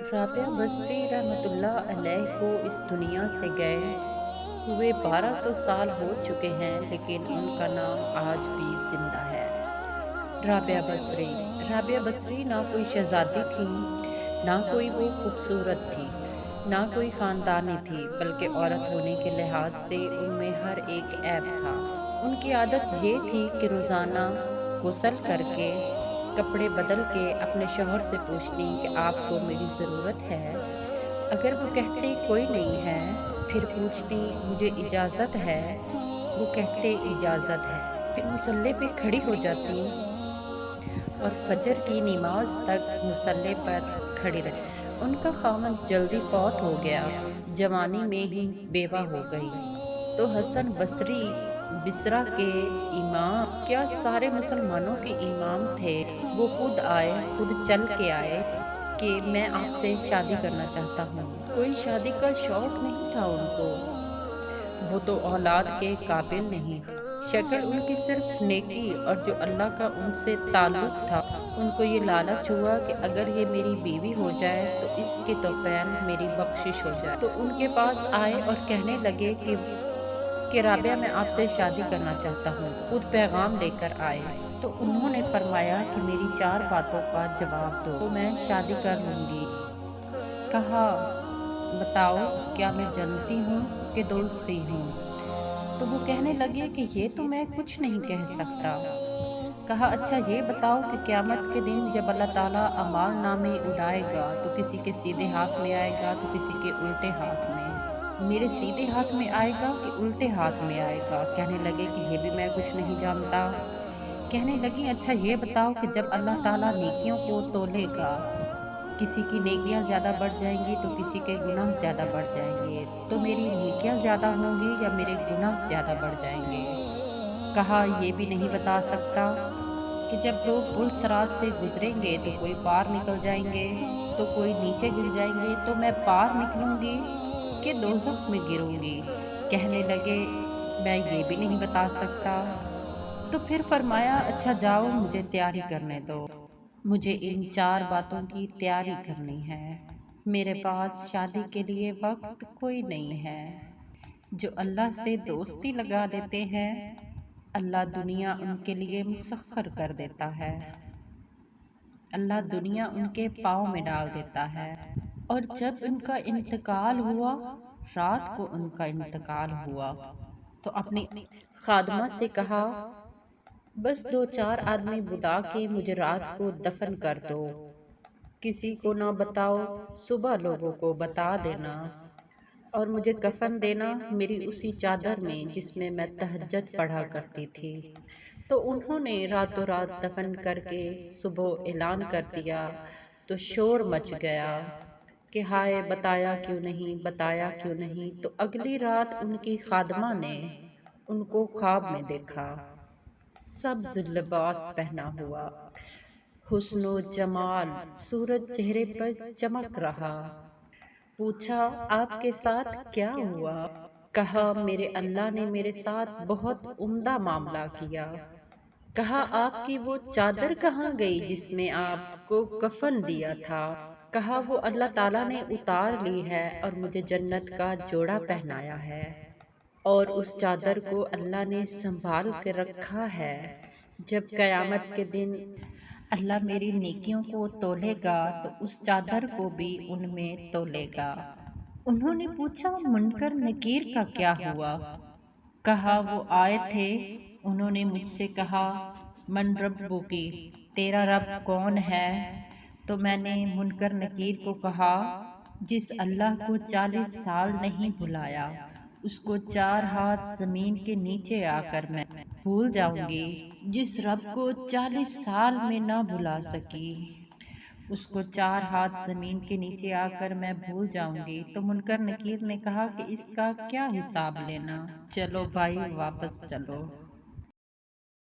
رابعہ بصری رحمۃ اللہ علیہ کو اس دنیا سے گئے ہوئے 1200 سال ہو چکے ہیں، لیکن ان کا نام آج بھی زندہ ہے۔ رابعہ بصری رابعہ بصری نہ کوئی شہزادی تھی، نہ کوئی وہ خوبصورت تھی، نہ کوئی خاندانی تھی، بلکہ عورت ہونے کے لحاظ سے ان میں ہر ایک عیب تھا۔ ان کی عادت یہ تھی کہ روزانہ غسل کر کے، کپڑے بدل کے اپنے شوہر سے پوچھتی کہ آپ کو میری ضرورت ہے؟ اگر وہ کہتے کوئی نہیں ہے، پھر پوچھتی مجھے اجازت ہے؟ وہ کہتے اجازت ہے، پھر مصلے پہ کھڑی ہو جاتی اور فجر کی نماز تک مصلے پر کھڑی رہتی۔ ان کا خاوند جلدی فوت ہو گیا، جوانی میں ہی بیوہ ہو گئی، تو حسن بصری بصرہ کے امام، کیا سارے مسلمانوں کے امام تھے، وہ خود آئے، خود چل کے آئے کہ میں آپ سے شادی کرنا چاہتا ہوں۔ کوئی شادی کا شوق نہیں تھا ان کو، وہ تو اولاد کے قابل نہیں، شکل ان کی صرف نیکی اور جو اللہ کا ان سے تعلق تھا۔ ان کو یہ لالچ ہوا کہ اگر یہ میری بیوی ہو جائے تو اس کے توفیل میری بخشش ہو جائے، تو ان کے پاس آئے اور کہنے لگے کہ رابعہ میں آپ سے شادی کرنا چاہتا ہوں، خود پیغام لے کر آئے۔ تو انہوں نے فرمایا کہ میری 4 باتوں کا جواب دو تو میں شادی کر لوں گی۔ کہا بتاؤ، کیا میں جنتی ہوں کہ دوزخی ہوں؟ تو وہ کہنے لگے کہ یہ تو میں کچھ نہیں کہہ سکتا۔ کہا اچھا یہ بتاؤ کہ قیامت کے دن جب اللہ تعالیٰ اعمال نامے اڑائے گا تو کسی کے سیدھے ہاتھ میں آئے گا تو کسی کے الٹے ہاتھ میں، میرے سیدھے ہاتھ میں آئے گا کہ الٹے ہاتھ میں آئے گا؟ کہنے لگے کہ یہ بھی میں کچھ نہیں جانتا۔ کہنے لگی اچھا یہ بتاؤ کہ جب اللہ تعالیٰ نیکیوں کو تولے گا، کسی کی نیکیاں زیادہ بڑھ جائیں گی تو کسی کے گناہ زیادہ بڑھ جائیں گے، تو میری نیکیاں زیادہ ہوں گی یا میرے گناہ زیادہ بڑھ جائیں گے؟ کہا یہ بھی نہیں بتا سکتا کہ جب لوگ پل صراط سے گزریں گے تو کوئی پار نکل جائیں گے تو کوئی نیچے گر جائیں گے، تو میں پار نکلوں گی کہ دوزخ میں گروں گی؟ کہنے لگے میں یہ بھی نہیں بتا سکتا۔ تو پھر فرمایا اچھا جاؤ، مجھے تیاری کرنے دو، مجھے ان 4 باتوں کی تیاری کرنی ہے۔ میرے پاس شادی کے لیے وقت کوئی نہیں ہے۔ جو اللہ سے دوستی لگا دیتے ہیں، اللہ دنیا ان کے لیے مسخر کر دیتا ہے، اللہ دنیا ان کے پاؤں میں ڈال دیتا ہے۔ اور جب ان کا انتقال ہوا، رات کو ان کا انتقال ہوا، تو اپنی خادمہ سے کہا بس 2 4 آدمی بلا کے مجھے رات کو دفن کر دو، کسی کو نہ بتاؤ، صبح لوگوں کو بتا دینا، اور مجھے کفن دینا میری اسی چادر میں جس میں میں تہجد پڑھا کرتی تھی۔ تو انہوں نے راتوں رات دفن کر کے صبح اعلان کر دیا تو شور مچ گیا کہ ہائے بتایا کیوں نہیں، بتایا کیوں نہیں؟ تو اگلی رات ان کی خادمہ نے ان کو خواب میں دیکھا، سبز لباس پہنا ہوا، حسن و جمال، سورج چہرے پر چمک رہا۔ پوچھا آپ کے ساتھ کیا ہوا؟ کہا میرے اللہ نے میرے ساتھ بہت عمدہ معاملہ کیا۔ کہا آپ کی وہ چادر کہاں گئی جس میں آپ کو کفن دیا تھا؟ کہا وہ اللہ تعالیٰ نے اتار لی ہے اور مجھے جنت کا جوڑا پہنایا ہے، اور اس چادر کو اللہ نے سنبھال کے رکھا ہے، جب قیامت کے دن اللہ میری نیکیوں کو تولے گا تو اس چادر کو بھی ان میں تولے گا۔ انہوں نے پوچھا منکر نکیر کا کیا ہوا؟ کہا وہ آئے تھے، انہوں نے مجھ سے کہا من ربکی، تیرا رب کون ہے؟ تو میں نے منکر نکیر کو کہا جس اللہ کو 40 سال نہیں بھلایا، اس کو 4 ہاتھ زمین کے نیچے آ کر میں بھول جاؤں گی۔ جس رب کو 40 سال میں نہ بھلا سکی، اس کو 4 ہاتھ زمین کے نیچے آ کر میں بھول جاؤں گی۔ تو منکر نکیر نے کہا کہ اس کا کیا حساب لینا؟ چلو بھائی واپس چلو۔